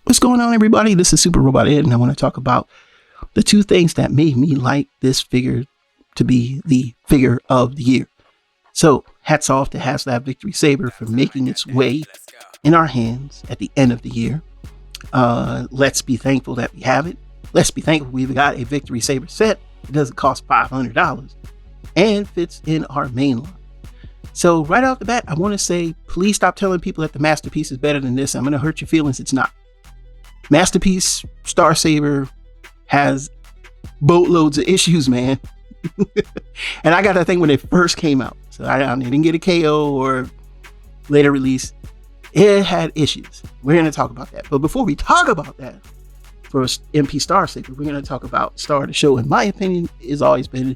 What's going on, everybody? This is Super Robot Ed, and I want to talk about the two things that made me like this figure to be the figure of the year. So, hats off to Haslab Victory Saber for making its way in our hands at the end of the year. Let's be thankful that we have it. Let's be thankful we've got a Victory Saber set. It doesn't cost $500 and fits in our main line. So right off the bat, I want to say, please stop telling people that the Masterpiece is better than this. I'm going to hurt your feelings. It's not. Masterpiece Star Saber has boatloads of issues, man. And I got that thing when it first came out. So I didn't get a KO or later release. It had issues. We're going to talk about that. But before we talk about that, for MP Star Saber, we're going to talk about Star of the Show. In my opinion, has always been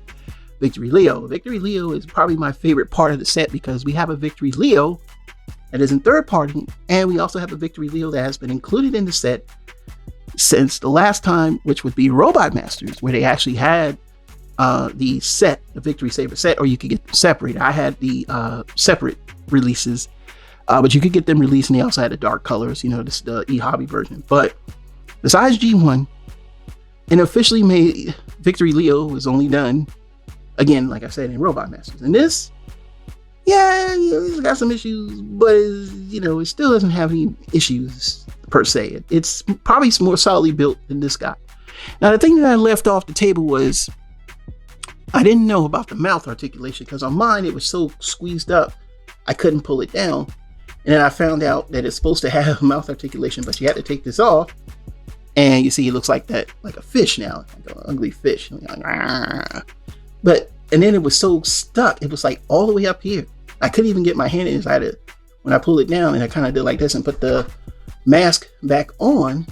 Victory Leo. Victory Leo is probably my favorite part of the set because we have a Victory Leo that is in third party, and we also have a Victory Leo that has been included in the set since the last time, which would be Robot Masters, where they actually had the set, the Victory Saber set, or you could get them separated. I had the separate releases, but you could get them released, and they also had the dark colors, this the e-hobby version. But besides G1, an officially made Victory Leo was only done, again, like I said, in Robot Masters. And this, it's got some issues, but it still doesn't have any issues per se. It's probably more solidly built than this guy. Now, the thing that I left off the table was I didn't know about the mouth articulation because on mine it was so squeezed up I couldn't pull it down. And then I found out that it's supposed to have mouth articulation, but you had to take this off. And you see, it looks like that, like a fish now, like an ugly fish. But, and then it was so stuck, it was like all the way up here. I couldn't even get my hand in. When I pulled it down and I kind of did like this and put the mask back on,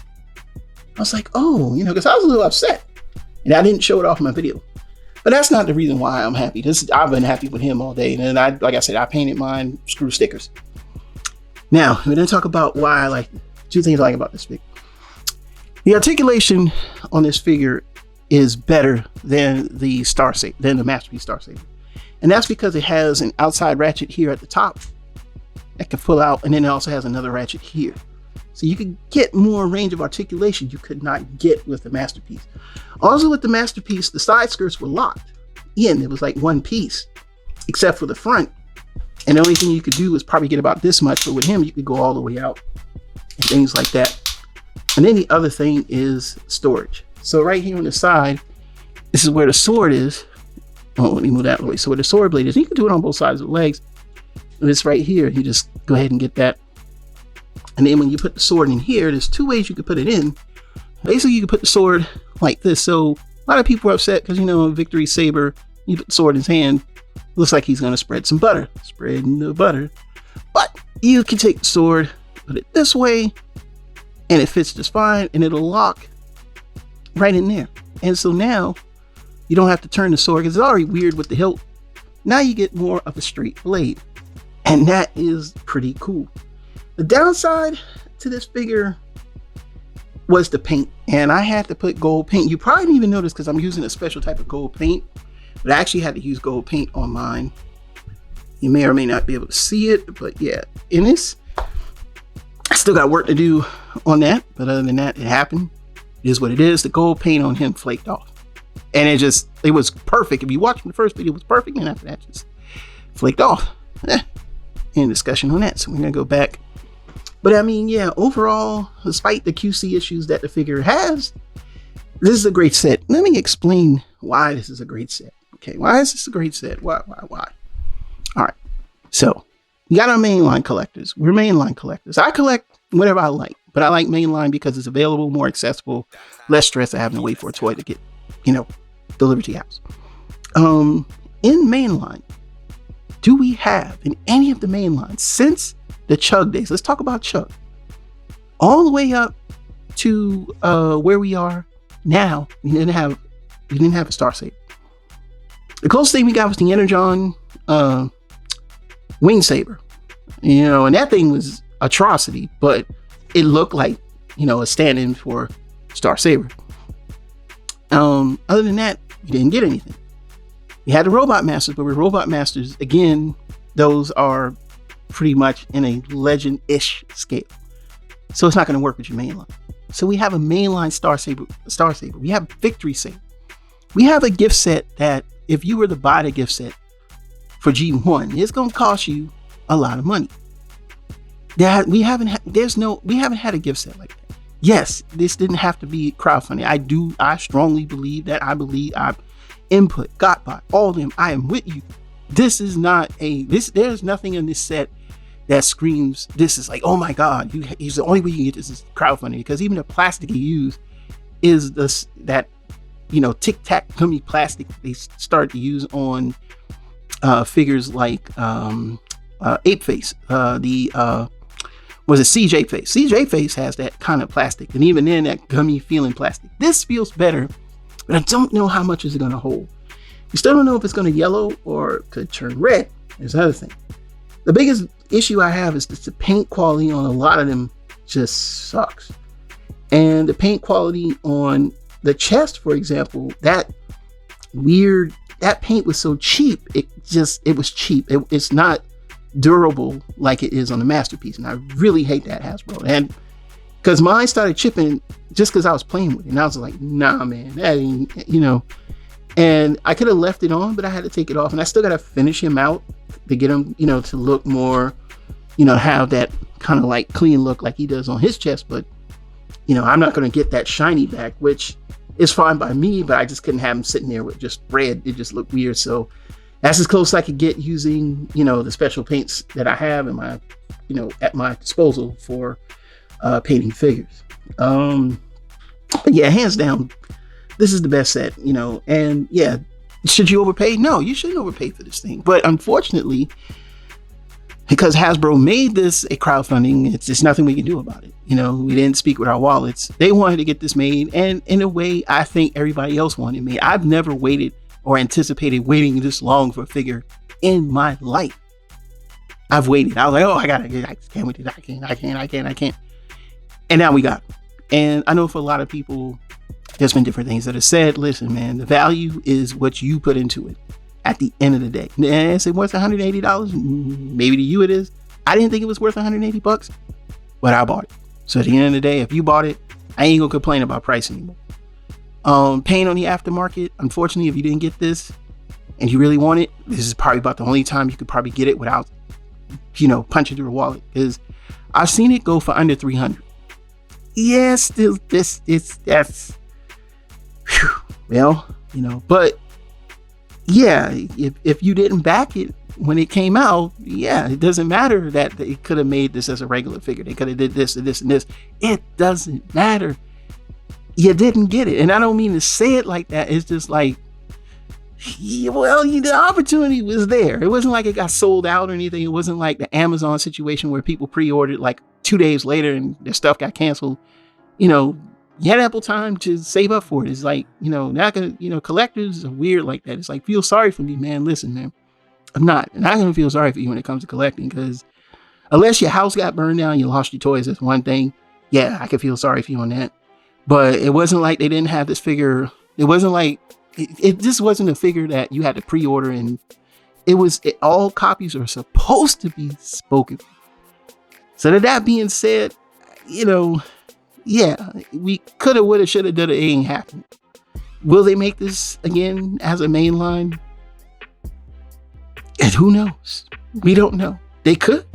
I was like, oh, because I was a little upset. And I didn't show it off in my video. But that's not the reason why I'm happy. I've been happy with him all day. And then like I said, I painted mine screw stickers. Now, we're going to talk about why I like, two things I like about this figure. The articulation on this figure is better than the Masterpiece Star Saber. And that's because it has an outside ratchet here at the top that can pull out, and then it also has another ratchet here. So you can get more range of articulation you could not get with the Masterpiece. Also with the Masterpiece, the side skirts were locked in. It was like one piece, except for the front. And the only thing you could do was probably get about this much, but with him, you could go all the way out and things like that. And then the other thing is storage. So right here on the side, this is where the sword is. Oh, let me move that way. So where the sword blade is, you can do it on both sides of the legs. And this right here, you just go ahead and get that. And then when you put the sword in here, there's two ways you could put it in. Basically, you can put the sword like this. So a lot of people are upset because, Victory Saber, you put the sword in his hand, looks like he's going to spread some butter. Spreading the butter. But you can take the sword, put it this way, and it fits just fine, and it'll lock right in there. And so now you don't have to turn the sword because it's already weird with the hilt. Now you get more of a straight blade, and that is pretty cool. The downside to this figure was the paint, and I had to put gold paint. You probably didn't even notice because I'm using a special type of gold paint, but I actually had to use gold paint on mine. You may or may not be able to see it, but yeah, in this, I still got work to do on that, but other than that, it happened. It is what it is. The gold paint on him flaked off, and it was perfect. If you watched the first video, it was perfect, and after that, just flaked off. Any discussion on that? So we're gonna go back. But I mean, overall, despite the QC issues that the figure has, this is a great set. Let me explain why this is a great set. Okay, why is this a great set? Why? All right, so you got our mainline collectors. We're mainline collectors. I collect whatever I like, but I like mainline because it's available, more accessible, less stress of having to wait for a toy to get, delivered to your house. In mainline, do we have in any of the mainlines since the Chug days? Let's talk about Chug. All the way up to where we are now, we didn't have a Star Saber. The closest thing we got was the Energon Wing Saber. And that thing was atrocity, but it looked like, a stand-in for Star Saber. Other than that, you didn't get anything. You had the Robot Masters, but with Robot Masters, again, those are pretty much in a legend-ish scale. So it's not going to work with your mainline. So we have a mainline Star Saber. We have Victory Saber. We have a gift set that if you were to buy the gift set for G1, it's going to cost you a lot of money. We haven't had a gift set like that. Yes, this didn't have to be crowdfunding. I strongly believe that. I believe Input, Gotbot, all of them. I am with you. This is not there's nothing in this set that screams, this is like, oh my God, he's the only way you can get this is crowdfunding, because even the plastic you use is that Tic Tac gummy plastic they start to use on figures like Ape Face, was it CJ Face? CJ Face has that kind of plastic, and even then, that gummy feeling plastic. This feels better, but I don't know how much is it going to hold. You still don't know if it's going to yellow or could turn red. There's the other thing. The biggest issue I have is that the paint quality on a lot of them just sucks. And the paint quality on the chest, for example, that paint was so cheap. It was cheap. It's not durable like it is on the Masterpiece. And I really hate that, Hasbro. And because mine started chipping just because I was playing with it. And I was like, nah, man, that ain't, And I could have left it on, but I had to take it off. And I still got to finish him out to get him, to look more, have that kind of like clean look like he does on his chest. But, I'm not going to get that shiny back, which is fine by me, but I just couldn't have him sitting there with just red. It just looked weird. So that's as close as I could get using, the special paints that I have in my, at my disposal for painting figures. But yeah, hands down, this is the best set, and yeah, should you overpay? No, you shouldn't overpay for this thing. But unfortunately, because Hasbro made this a crowdfunding, it's just nothing we can do about it. We didn't speak with our wallets. They wanted to get this made, and in a way, I think everybody else wanted it made. I've never waited or anticipated waiting this long for a figure in my life. I've waited. I was like, oh, I can't wait. I can't. And now we got it. And I know for a lot of people, there's been different things that are said. Listen, man, the value is what you put into it at the end of the day. And is it worth $180? Maybe to you it is. I didn't think it was worth $180, but I bought it. So at the end of the day, if you bought it, I ain't gonna complain about price anymore. Paying on the aftermarket, unfortunately, if you didn't get this and you really want it, this is probably about the only time you could probably get it without, punching through the wallet. Because I've seen it go for under $300. Yes, that's well, but yeah, if you didn't back it when it came out, yeah, it doesn't matter that they could have made this as a regular figure. They could have did this and this and this. It doesn't matter. You didn't get it. And I don't mean to say it like that. It's just like, well, the opportunity was there. It wasn't like it got sold out or anything. It wasn't like the Amazon situation where people pre-ordered like 2 days later and their stuff got canceled. You had ample time to save up for it. It's like, not gonna, collectors are weird like that. It's like, feel sorry for me, man. Listen, man, I'm not gonna feel sorry for you when it comes to collecting, because unless your house got burned down, you lost your toys, that's one thing. Yeah, I can feel sorry for you on that. But it wasn't like they didn't have this figure. It wasn't like, it just wasn't a figure that you had to pre-order, and all copies are supposed to be spoken. So that being said, yeah, we coulda, woulda, shoulda, done it ain't happened. Will they make this again as a mainline? And who knows? We don't know. They could,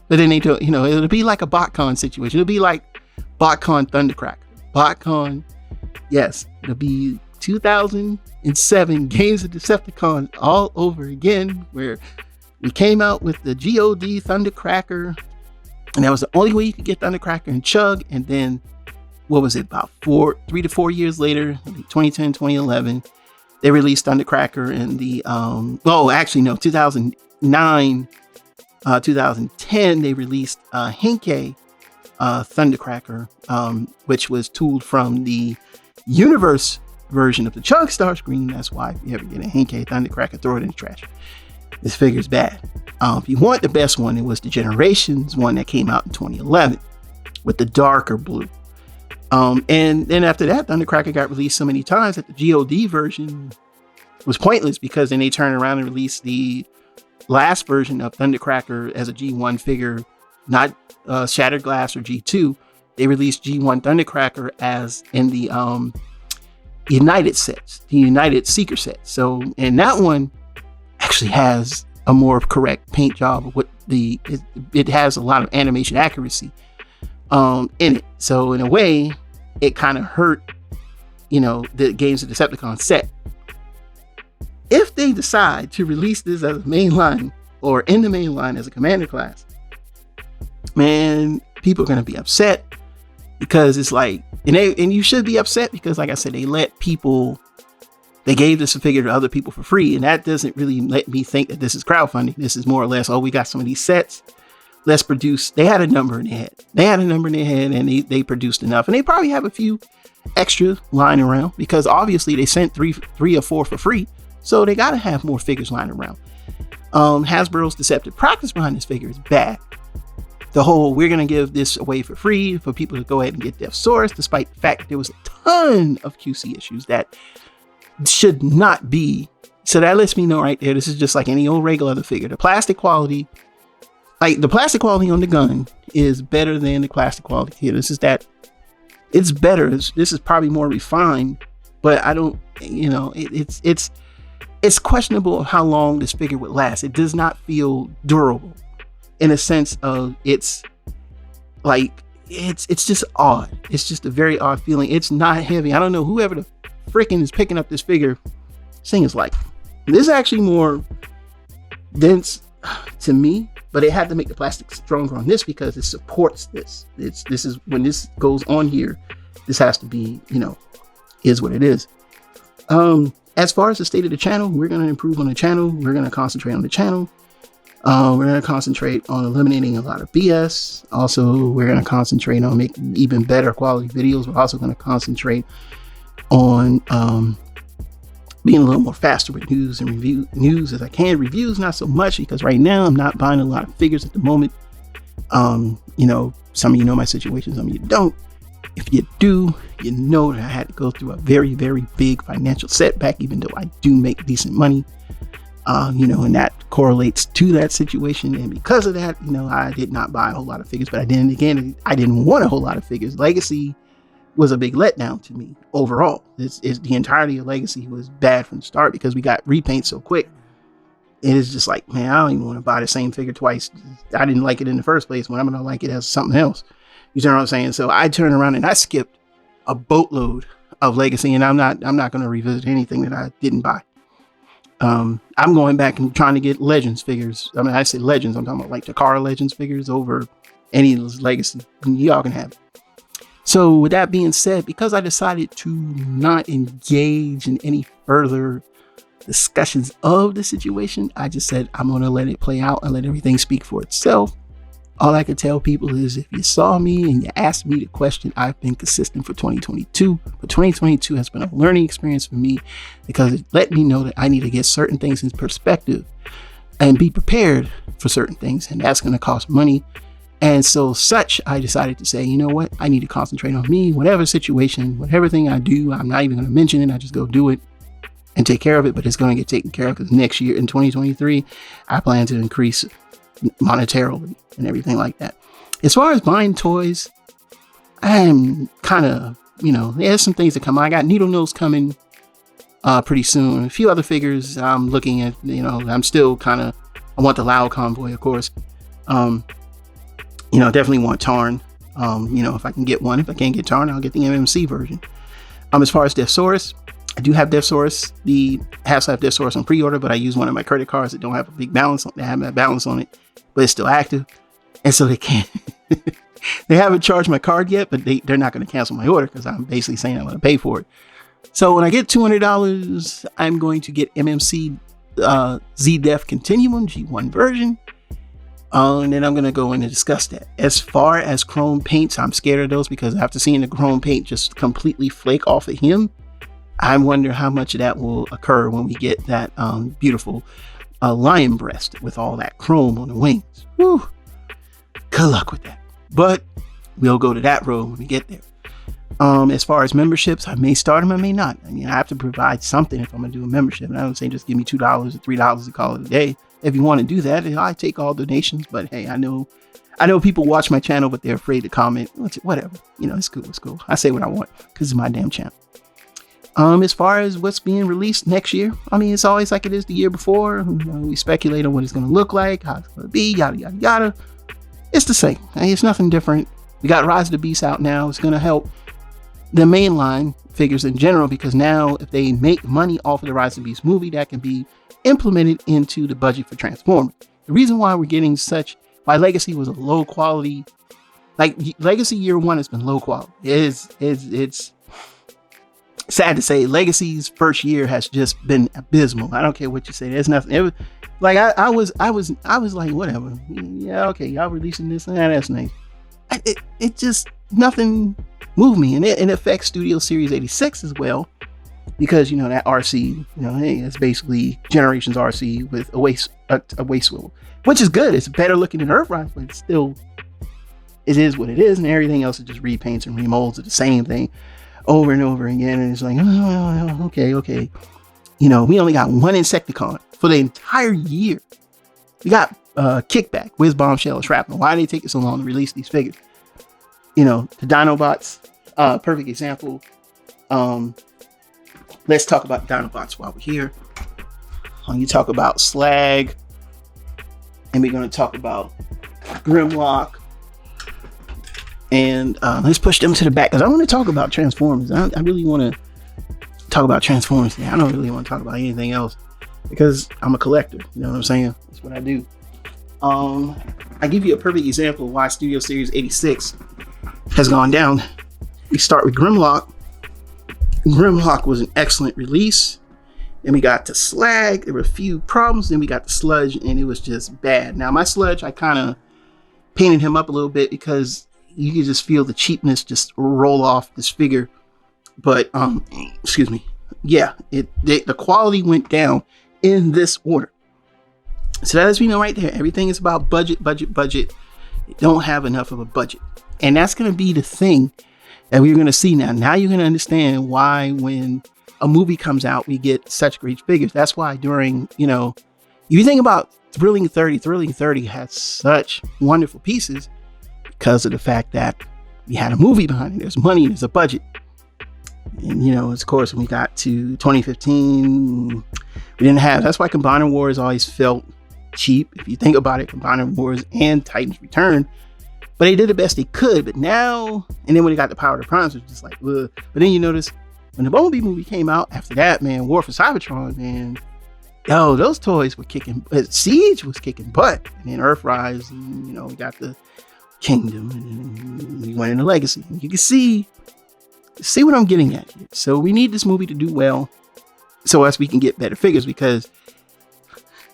but then they don't. It'll be like a BotCon situation. It'll be like BotCon Thundercracker. BotCon, yes, it'll be 2007 Games of Decepticons all over again, where we came out with the GOD Thundercracker. And that was the only way you could get Thundercracker and Chug. And then, what was it, about 3 to 4 years later, 2010, 2011, they released Thundercracker in the, 2009, 2010, they released Henkei Thundercracker, which was tooled from the Universe version of the Chug Starscream. That's why if you ever get a Henkei Thundercracker, throw it in the trash. This figure's bad. If you want the best one, it was the Generations one that came out in 2011 with the darker blue. And then after that, Thundercracker got released so many times that the GOD version was pointless, because then they turned around and released the last version of Thundercracker as a G1 figure, not Shattered Glass or G2, they released G1 Thundercracker as in the United sets, the United Seeker set. So, and that one actually has a more correct paint job. What it has a lot of animation accuracy in it. So in a way, it kind of hurt, the Games of Decepticon set. If they decide to release this as a main line or in the main line as a commander class, man, people are going to be upset because it's like, and you should be upset because, like I said, they gave this figure to other people for free, and that doesn't really let me think that this is crowdfunding. This is more or less, oh, we got some of these sets, let's produce. They had a number in their head. And they produced enough, and they probably have a few extra lying around because obviously they sent three or four for free, so they got to have more figures lying around. Hasbro's deceptive practice behind this figure is bad. The whole, we're going to give this away for free for people to go ahead and get Death Source, despite the fact that there was a ton of QC issues that should not be. So that lets me know right there, this is just like any old regular other figure. The plastic quality, on the gun is better than the plastic quality here. It's better. This is probably more refined, but I don't, it's questionable how long this figure would last. It does not feel durable in a sense of it's just odd. It's just a very odd feeling. It's not heavy. I don't know whoever the freaking is picking up this figure. This thing is like, this is actually more dense to me, but they had to make the plastic stronger on this because it supports this. This is when this goes on here, this has to be, is what it is. As far as the state of the channel, we're going to improve on the channel. We're going to concentrate on the channel. We're going to concentrate on eliminating a lot of BS. Also, we're going to concentrate on making even better quality videos. We're also going to concentrate on being a little more faster with news and news as I can. Reviews, not so much, because right now I'm not buying a lot of figures at the moment. Some of you know my situation, some of you don't. If you do, you know that I had to go through a very, very big financial setback, even though I do make decent money. And that correlates to that situation. And because of that, I did not buy a whole lot of figures, but I didn't want a whole lot of figures. Legacy was a big letdown to me overall. The entirety of Legacy was bad from the start because we got repaint so quick. It is just like, man, I don't even want to buy the same figure twice. I didn't like it in the first place. When I'm going to like it as something else. You know what I'm saying? So I turned around and I skipped a boatload of Legacy, and I'm not going to revisit anything that I didn't buy. I'm going back and trying to get Legends figures. I mean, I say Legends, I'm talking about like the Takara Legends figures over any of those Legacy. Y'all can have it. So with that being said, because I decided to not engage in any further discussions of the situation, I just said I'm going to let it play out and let everything speak for itself. All I can tell people is if you saw me and you asked me the question, I've been consistent for 2022. But 2022 has been a learning experience for me because it let me know that I need to get certain things in perspective and be prepared for certain things. And that's going to cost money. And so I decided to say, you know what? I need to concentrate on me, whatever situation, whatever thing I do, I'm not even going to mention it. I just go do it and take care of it. But it's going to get taken care of because next year in 2023, I plan to increase monetarily and everything like that. As far as buying toys, I'm kind of, there's some things that come. I got Needle Nose coming pretty soon. A few other figures I'm looking at, I'm still I want the Loud Convoy, of course. Definitely want Tarn. If I can get one. If I can't get Tarn, I'll get the MMC version. As far as Deathsaurus, I do have Deathsaurus, the Haslab Deathsaurus on pre-order, but I use one of my credit cards that don't have a big balance. They have a balance on it, but it's still active. And so they can't, they haven't charged my card yet, but they're not going to cancel my order because I'm basically saying I'm going to pay for it. So when I get $200, I'm going to get MMC Z-Def Continuum G1 version. And then I'm going to go in and discuss that. As far as chrome paints, I'm scared of those because after seeing the chrome paint just completely flake off of him, I wonder how much of that will occur when we get that beautiful lion breast with all that chrome on the wings. Whew. Good luck with that. But we'll go to that road when we get there. As far as memberships, I may start them, I may not. I mean, I have to provide something if I'm going to do a membership. And I don't say just give me $2 or $3 to call it a day. If you want to do that, I take all donations. But hey, I know I know people watch my channel, but they're afraid to comment. Whatever. You know, it's cool. It's cool. I say what I want because it's my damn channel. As far as what's being released next year, I mean, it's always like it is the year before. You know, we speculate on what it's going to look like, how it's going to be, yada, yada, yada. It's the same. I mean, it's nothing different. We got Rise of the Beast out now. It's going to help the mainline figures in general, because now if they make money off of the Rise of the Beast movie, that can be implemented into the budget for Transformers. The reason why we're getting why Legacy was a low quality, like Legacy year one has been low quality. It's sad to say Legacy's first year has just been abysmal. I don't care what you say. There's nothing. It was, like I was like, whatever. Yeah, okay, y'all releasing this and that's nice. It just nothing moved me, and it affects Studio Series 86 as well, because you know that RC, you know, hey, it's basically Generations RC with a waist swivel, which is good. It's better looking than Earthrise, but it's still, it is what it is, and everything else is just repaints and remolds of the same thing over and over again. And it's like, oh, okay. You know, we only got one Insecticon for the entire year. We got Kickback, Whiz Bombshell, and Shrapnel. Why did it take so long to release these figures? You know, the Dinobots, perfect example. Let's talk about Dinobots while we're here. You talk about Slag, and we're going to talk about Grimlock, and let's push them to the back, because I want to talk about Transformers. I really want to talk about Transformers. I don't really want to talk about anything else, because I'm a collector. You know what I'm saying? That's what I do. I give you a perfect example of why Studio Series 86 has gone down. We start with Grimlock. Grimlock was an excellent release. Then we got to Slag. There were a few problems. Then we got the Sludge, and it was just bad. Now, my Sludge, I kind of painted him up a little bit because you could just feel the cheapness just roll off this figure. But, excuse me. Yeah, the quality went down in this order. So that lets me know right there, everything is about budget. You don't have enough of a budget. And that's going to be the thing that we're going to see now. Now you're going to understand why when a movie comes out, we get such great figures. That's why during, you know, if you think about Thrilling 30 had such wonderful pieces because of the fact that we had a movie behind it. There's money, there's a budget. And, you know, of course, when we got to 2015, we didn't have, that's why Combiner Wars always felt cheap. If you think about it, Combiner Wars and Titans Return, but they did the best they could. But now, and then when they got the Power of the Primes, it was just like, ugh. But then you notice when the Bumblebee movie came out, after that, man, War for Cybertron, man, yo, those toys were kicking, Siege was kicking butt. And then Earthrise, and, you know, we got the Kingdom, and then we went into Legacy. And you can see what I'm getting at here. So we need this movie to do well so as we can get better figures, because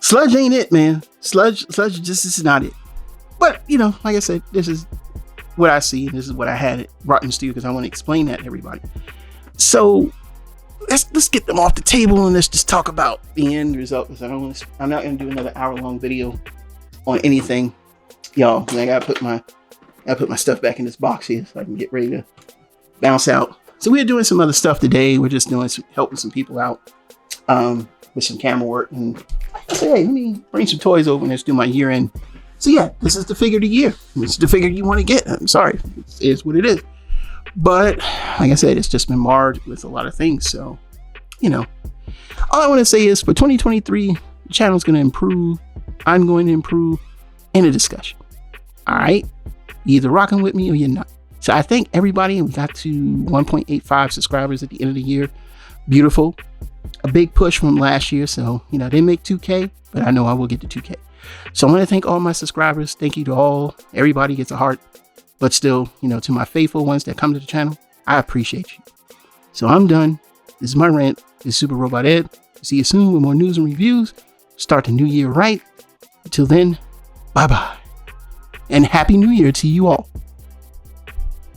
Sludge ain't it, man. Sludge just is not it. But, you know, like I said, this is what I see. This is what I had brought in the studio because I want to explain that to everybody. So let's get them off the table and let's just talk about the end result, because I'm not going to do another hour-long video on anything. Y'all, I gotta put my stuff back in this box here so I can get ready to bounce out. So we're doing some other stuff today. We're just helping some people out with some camera work. And I said, hey, let me bring some toys over and let's do my year end. So yeah, this is the figure of the year. This is the figure you want to get. I'm sorry, it is what it is. But like I said, it's just been marred with a lot of things. So, you know, all I want to say is for 2023, the channel's going to improve. I'm going to improve in a discussion. All right, you're either rocking with me or you're not. So I thank everybody. We got to 1.85 subscribers at the end of the year. Beautiful. A big push from last year. So, you know, they make 2K, but I know I will get to 2K. So I want to thank all my subscribers. Thank you to all. Everybody gets a heart. But still, you know, to my faithful ones that come to the channel, I appreciate you. So I'm done. This is my rant. This is Super Robot Ed. See you soon with more news and reviews. Start the new year right. Until then, bye-bye. And Happy New Year to you all.